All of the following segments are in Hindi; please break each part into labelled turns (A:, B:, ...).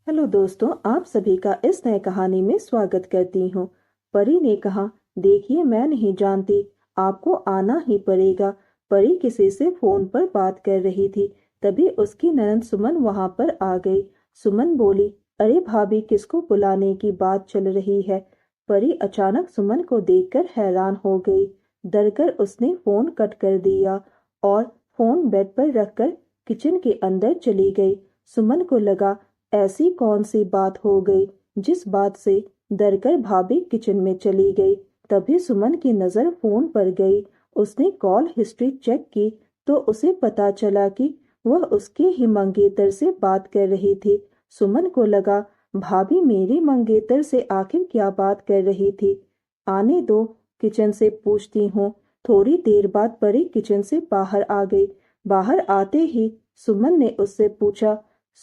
A: हेलो दोस्तों, आप सभी का इस नए कहानी में स्वागत करती हूँ। परी ने कहा, देखिए मैं नहीं जानती, आपको आना ही पड़ेगा। परी किसी से फोन पर बात कर रही थी। तभी उसकी ननद सुमन वहां पर आ गई। सुमन बोली, अरे भाभी, किसको बुलाने की बात चल रही है? परी अचानक सुमन को देखकर हैरान हो गई। डरकर उसने फोन कट कर दिया और फोन बेड पर रखकर किचन के अंदर चली गई। सुमन को लगा, ऐसी कौन सी बात हो गई जिस बात से डरकर भाभी किचन में चली गई। तभी सुमन की नजर फोन पर गई। उसने कॉल हिस्ट्री चेक की तो उसे पता चला कि वह उसके ही मंगेतर से बात कर रही थी। सुमन को लगा, भाभी मेरी मंगेतर से आखिर क्या बात कर रही थी। आने दो, किचन से पूछती हूँ। थोड़ी देर बाद परी किचन से बाहर आ गई। बाहर आते ही सुमन ने उससे पूछा।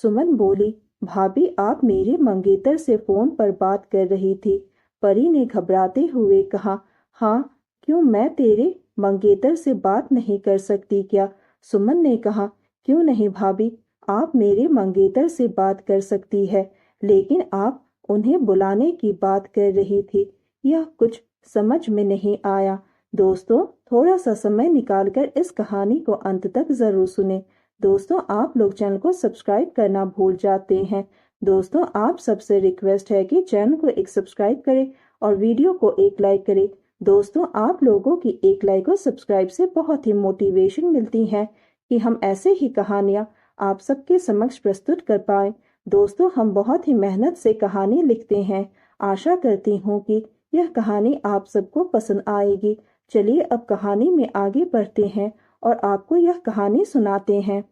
A: सुमन बोली, भाभी आप मेरे मंगेतर से फोन पर बात कर रही थी। परी ने घबराते हुए कहा, हाँ, क्यों मैं तेरे मंगेतर से बात नहीं कर सकती क्या? सुमन ने कहा, क्यों नहीं भाभी, आप मेरे मंगेतर से बात कर सकती है, लेकिन आप उन्हें बुलाने की बात कर रही थी। यह कुछ समझ में नहीं आया। दोस्तों, थोड़ा सा समय निकालकर इस कहानी को अंत तक जरूर सुने। दोस्तों, आप लोग चैनल को सब्सक्राइब करना भूल जाते हैं। दोस्तों, आप सबसे रिक्वेस्ट है कि चैनल को एक सब्सक्राइब करें और वीडियो को एक लाइक करें। दोस्तों, आप लोगों की एक लाइक और सब्सक्राइब से बहुत ही मोटिवेशन मिलती है कि हम ऐसे ही कहानियाँ आप सबके समक्ष प्रस्तुत कर पाए। दोस्तों, हम बहुत ही मेहनत से कहानी लिखते हैं। आशा करती हूँ कि यह कहानी आप सबको पसंद आएगी। चलिए अब कहानी में आगे बढ़ते हैं और आपको यह कहानी सुनाते हैं।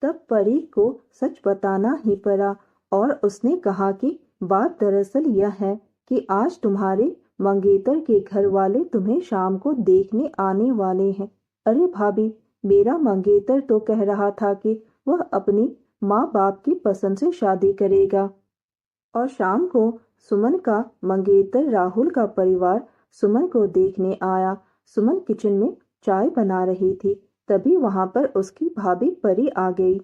A: तब परी को सच बताना ही पड़ा और उसने कहा कि बात दरअसल यह है कि आज तुम्हारे मंगेतर के घर वाले तुम्हें शाम को देखने आने वाले हैं। अरे भाभी, मेरा मंगेतर तो कह रहा था कि वह अपनी माँ बाप की पसंद से शादी करेगा। और शाम को सुमन का मंगेतर राहुल का परिवार सुमन को देखने आया। सुमन किचन में चाय बना रही थी। तभी वहां पर उसकी भाभी परी आ गई।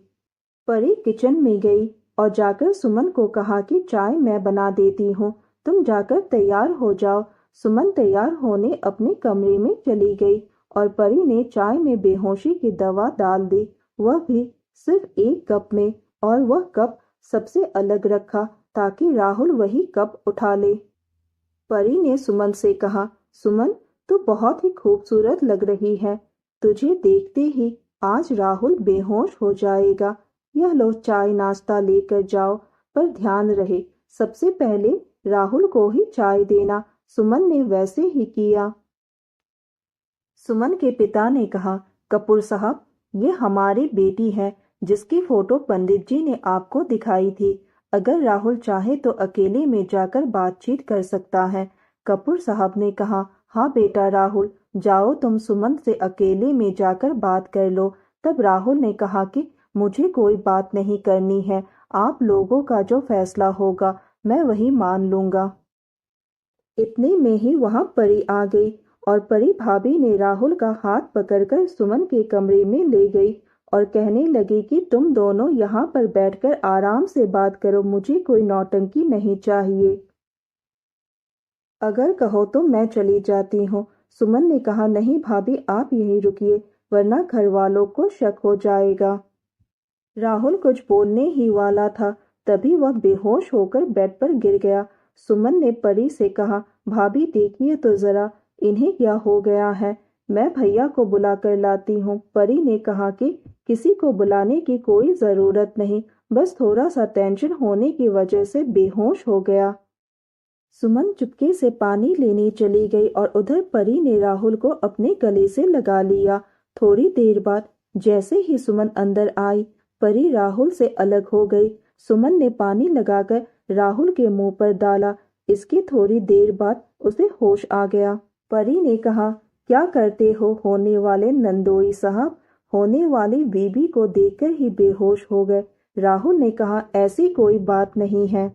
A: परी किचन में गई और जाकर सुमन को कहा कि चाय मैं बना देती हूँ, तुम जाकर तैयार हो जाओ। सुमन तैयार होने अपने कमरे में चली गई और परी ने चाय में बेहोशी की दवा डाल दी, वह भी सिर्फ एक कप में, और वह कप सबसे अलग रखा ताकि राहुल वही कप उठा ले। परी ने सुमन से कहा, सुमन, तू बहुत ही खूबसूरत लग रही है। तुझे देखते ही आज राहुल बेहोश हो जाएगा। यह लो चाय नाश्ता लेकर जाओ, पर ध्यान रहे सबसे पहले राहुल को ही चाय देना। सुमन ने वैसे ही किया। सुमन के पिता ने कहा, कपूर साहब, ये हमारी बेटी है जिसकी फोटो पंडित जी ने आपको दिखाई थी। अगर राहुल चाहे तो अकेले में जाकर बातचीत कर सकता है। कपूर साहब ने कहा, हाँ बेटा राहुल, जाओ तुम सुमन से अकेले में जाकर बात कर लो। तब राहुल ने कहा कि मुझे कोई बात नहीं करनी है, आप लोगों का जो फैसला होगा मैं वही मान लूंगा। इतने में ही वहां परी आ गई और परी भाभी ने राहुल का हाथ पकड़कर सुमन के कमरे में ले गई और कहने लगी कि तुम दोनों यहाँ पर बैठकर आराम से बात करो, मुझे कोई नौटंकी नहीं चाहिए। अगर कहो तो मैं चली जाती हूँ। सुमन ने कहा, नहीं भाभी, आप यहीं रुकिए, वरना घर वालों को शक हो जाएगा। राहुल कुछ बोलने ही वाला था, तभी वह बेहोश होकर बेड पर गिर गया। सुमन ने परी से कहा, भाभी देखिए तो जरा, इन्हें क्या हो गया है, मैं भैया को बुला कर लाती हूँ। परी ने कहा कि किसी को बुलाने की कोई जरूरत नहीं, बस थोड़ा सा टेंशन होने की वजह से बेहोश हो गया। सुमन चुपके से पानी लेने चली गई और उधर परी ने राहुल को अपने गले से लगा लिया। थोड़ी देर बाद जैसे ही सुमन अंदर आई, परी राहुल से अलग हो गई। सुमन ने पानी लगाकर राहुल के मुंह पर डाला। इसके थोड़ी देर बाद उसे होश आ गया। परी ने कहा, क्या करते हो होने वाले नंदोई साहब? होने वाली बीबी को देखकर ही बेहोश हो गए। राहुल ने कहा, ऐसी कोई बात नहीं है।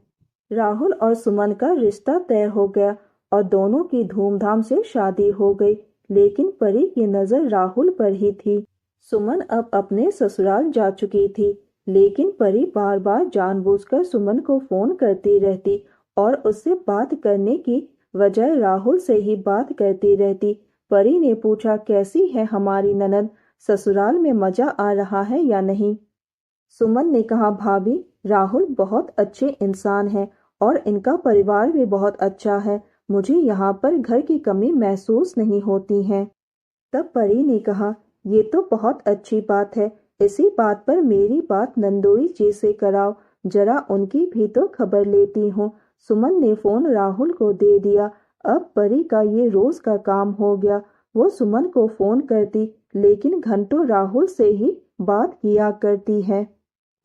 A: राहुल और सुमन का रिश्ता तय हो गया और दोनों की धूमधाम से शादी हो गई, लेकिन परी की नजर राहुल पर ही थी। सुमन अब अपने ससुराल जा चुकी थी, लेकिन परी बार बार जानबूझकर सुमन को फोन करती रहती और उससे बात करने की बजाय राहुल से ही बात करती रहती। परी ने पूछा, कैसी है हमारी ननद, ससुराल में मजा आ रहा है या नहीं? सुमन ने कहा, भाभी, राहुल बहुत अच्छे इंसान हैं और इनका परिवार भी बहुत अच्छा है। मुझे यहाँ पर घर की कमी महसूस नहीं होती है। तब परी ने कहा, ये तो बहुत अच्छी बात है। इसी बात पर मेरी बात नंदोई जी से कराओ, जरा उनकी भी तो खबर लेती हूँ। सुमन ने फोन राहुल को दे दिया। अब परी का ये रोज का काम हो गया। वो सुमन को फोन करती लेकिन घंटों राहुल से ही बात किया करती है।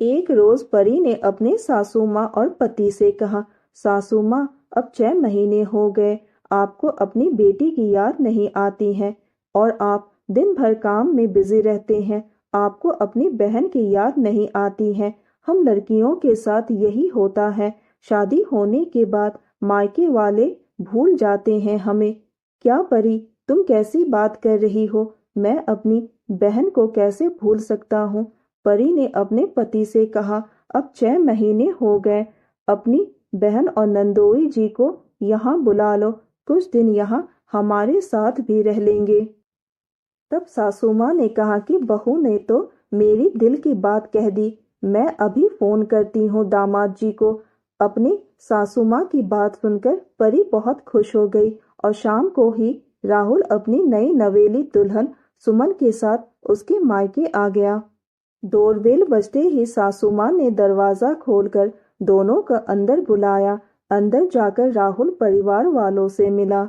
A: एक रोज परी ने अपने सासू माँ और पति से कहा, सासू माँ, अब 6 महीने हो गए, आपको अपनी बेटी की याद नहीं आती है और आप दिन भर काम में बिजी रहते हैं। आपको अपनी बहन की याद नहीं आती है। हम लड़कियों के साथ यही होता है। शादी होने के बाद मायके वाले भूल जाते हैं हमें। क्या परी, तुम कैसी बात कर रही हो? मैं अपनी बहन को कैसे भूल सकता हूँ? परी ने अपने पति से कहा, अब 6 महीने हो गए, अपनी बहन और नंदोई जी को यहाँ बुला लो, कुछ दिन यहाँ हमारे साथ भी रह लेंगे। तब सासू माँ ने कहा कि बहू ने तो मेरी दिल की बात कह दी, मैं अभी फोन करती हूँ दामाद जी को। अपनी सासू माँ की बात सुनकर परी बहुत खुश हो गई और शाम को ही राहुल अपनी नई नवेली दुल्हन सुमन के साथ उसके मायके आ गया। डोरबेल बजते ही सासू माँ ने दरवाजा खोलकर दोनों को अंदर बुलाया। अंदर जाकर राहुल परिवार वालों से मिला।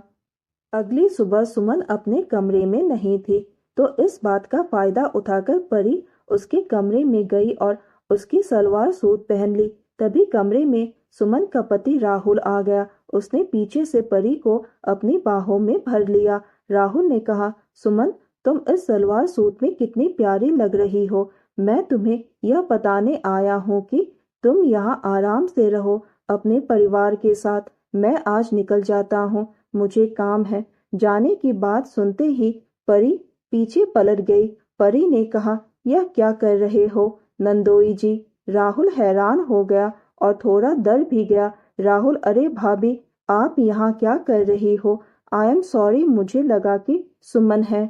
A: अगली सुबह सुमन अपने कमरे में नहीं थी, तो इस बात का फायदा उठाकर परी उसके कमरे में गई और उसकी सलवार सूट पहन ली। तभी कमरे में सुमन का पति राहुल आ गया। उसने पीछे से परी को अपनी बाहों में भर लिया। राहुल ने कहा, सुमन, तुम इस सलवार सूट में कितनी प्यारी लग रही हो। मैं तुम्हें यह बताने आया हूँ कि तुम यहाँ आराम से रहो अपने परिवार के साथ। मैं आज निकल जाता हूँ, मुझे काम है। जाने की बात सुनते ही परी पीछे पलट गई। परी ने कहा, यह क्या कर रहे हो नंदोई जी? राहुल हैरान हो गया और थोड़ा डर भी गया। राहुल, अरे भाभी, आप यहाँ क्या कर रही हो? आई एम सॉरी, मुझे लगा कि सुमन है।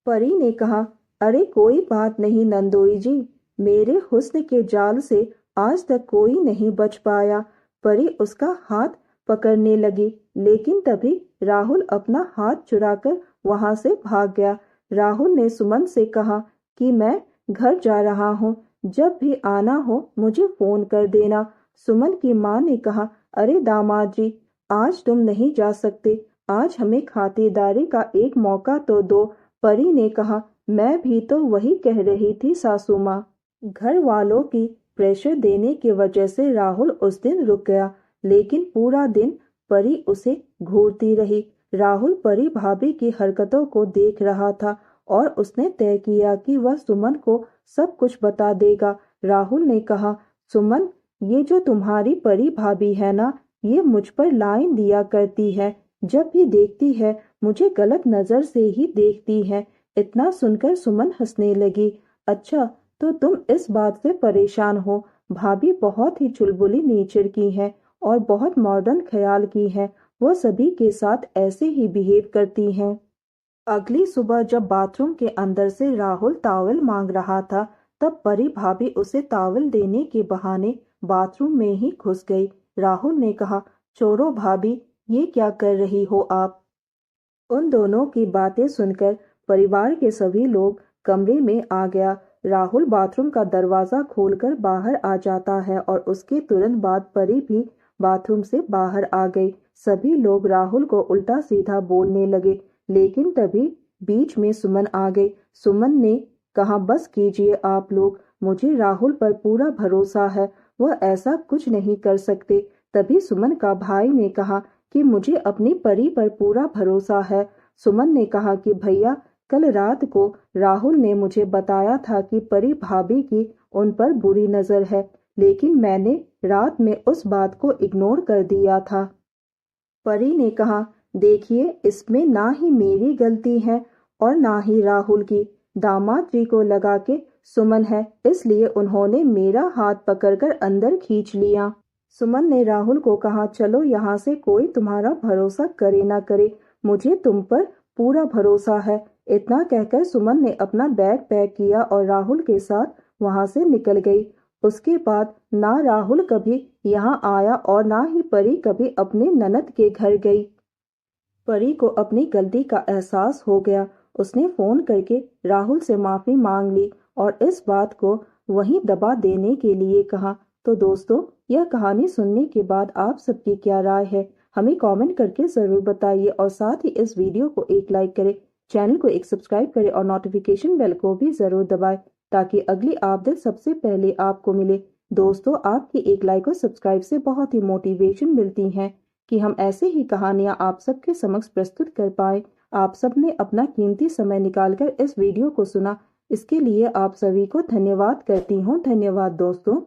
A: परी ने कहा, अरे कोई बात नहीं नंदोई जी, मेरे हुस्न के जाल से आज तक कोई नहीं बच पाया। परी उसका हाथ पकड़ने लगी, लेकिन तभी राहुल अपना हाथ चुराकर वहां से भाग गया। राहुल ने सुमन से कहा कि मैं घर जा रहा हूँ, जब भी आना हो मुझे फोन कर देना। सुमन की माँ ने कहा, अरे दामाद जी, आज तुम नहीं जा सकते, आज हमें खातिरदारी का एक मौका तो दो। परी ने कहा, मैं भी तो वही कह रही थी सासू माँ। घर वालों की प्रेशर देने की वजह से राहुल उस दिन रुक गया, लेकिन पूरा दिन परी उसे घूरती रही। राहुल परी भाभी की हरकतों को देख रहा था और उसने तय किया कि वह सुमन को सब कुछ बता देगा। राहुल ने कहा, सुमन, ये जो तुम्हारी परी भाभी है ना, ये मुझ पर लाइन दिया करती है। जब भी देखती है मुझे गलत नजर से ही देखती है। इतना सुनकर सुमन हंसने लगी। अच्छा, तो तुम इस बात से परेशान हो? भाभी बहुत ही चुलबुली नेचर की है और बहुत मॉडर्न ख्याल की है। वो सभी के साथ ऐसे ही बिहेव करती हैं। अगली सुबह जब बाथरूम के अंदर से राहुल टॉवल मांग रहा था, तब परी भाभी उसे टॉवल देने के बहाने बाथरूम में ही घुस गई। राहुल ने कहा, छोड़ो भाभी, ये क्या कर रही हो आप? उन दोनों की बातें सुनकर परिवार के सभी लोग कमरे में आ गया। राहुल बाथरूम का दरवाजा खोलकर बाहर आ जाता है और उसके तुरंत बाद परी भी बाथरूम से बाहर आ गई। सभी लोग राहुल को उल्टा सीधा बोलने लगे, लेकिन तभी बीच में सुमन आ गई। सुमन ने कहा, बस कीजिए आप लोग, मुझे राहुल पर पूरा भरोसा है, वह ऐसा कुछ नहीं कर सकते। तभी सुमन का भाई ने कहा कि मुझे अपनी परी पर पूरा भरोसा है। सुमन ने कहा कि भैया, कल रात को राहुल ने मुझे बताया था कि परी भाभी की उन पर बुरी नजर है, लेकिन मैंने रात में उस बात को इग्नोर कर दिया था। परी ने कहा, देखिए, इसमें ना ही मेरी गलती है और ना ही राहुल की। दामाद जी को लगा कि सुमन है, इसलिए उन्होंने मेरा हाथ पकड़कर अंदर खींच लिया। सुमन ने राहुल को कहा, चलो यहाँ से, कोई तुम्हारा भरोसा करे ना करे, मुझे तुम पर पूरा भरोसा है। इतना कहकर सुमन ने अपना बैग पैक किया और राहुल के साथ वहां से निकल गई। उसके बाद ना राहुल कभी यहाँ आया और ना ही परी कभी अपने ननद के घर गई। परी को अपनी गलती का एहसास हो गया। उसने फोन करके राहुल से माफी मांग ली और इस बात को वहीं दबा देने के लिए कहा। तो दोस्तों, यह कहानी सुनने के बाद आप सबकी क्या राय है, हमें कमेंट करके जरूर बताइए और साथ ही इस वीडियो को एक लाइक करें, चैनल को एक सब्सक्राइब करें और नोटिफिकेशन बेल को भी जरूर दबाएं ताकि अगली अपडेट सबसे पहले आपको मिले। दोस्तों, आपकी एक लाइक और सब्सक्राइब से बहुत ही मोटिवेशन मिलती है कि हम ऐसे ही कहानियां आप सबके समक्ष प्रस्तुत कर पाए। आप सबने अपना कीमती समय निकालकर इस वीडियो को सुना, इसके लिए आप सभी को धन्यवाद करती हूँ। धन्यवाद दोस्तों।